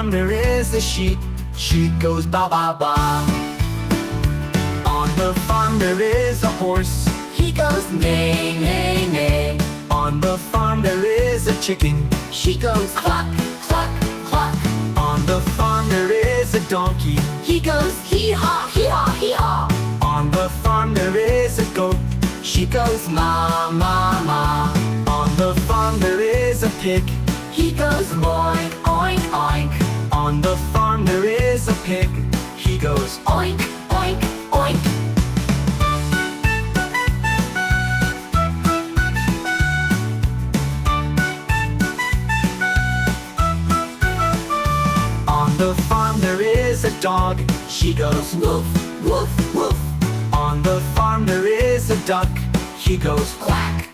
farm there is a sheep. Sheep goes ba ba ba. On the farm there is a horse. He goes neigh, neigh, neigh. On the farm there is a chicken. She goes cluck, cluck, cluck. On the farm there is a donkey. He goes hee haw, hee haw, hee haw. On the farm there is a goat. She goes ma, ma, ma. On the farm there is a pig. He goes oink, oink, oink. On the farm there is a pig. He goes Oink, oink, oink. on the farm there is a dog. She goes woof, woof, woof. On the farm there is a duck. He goes Quack,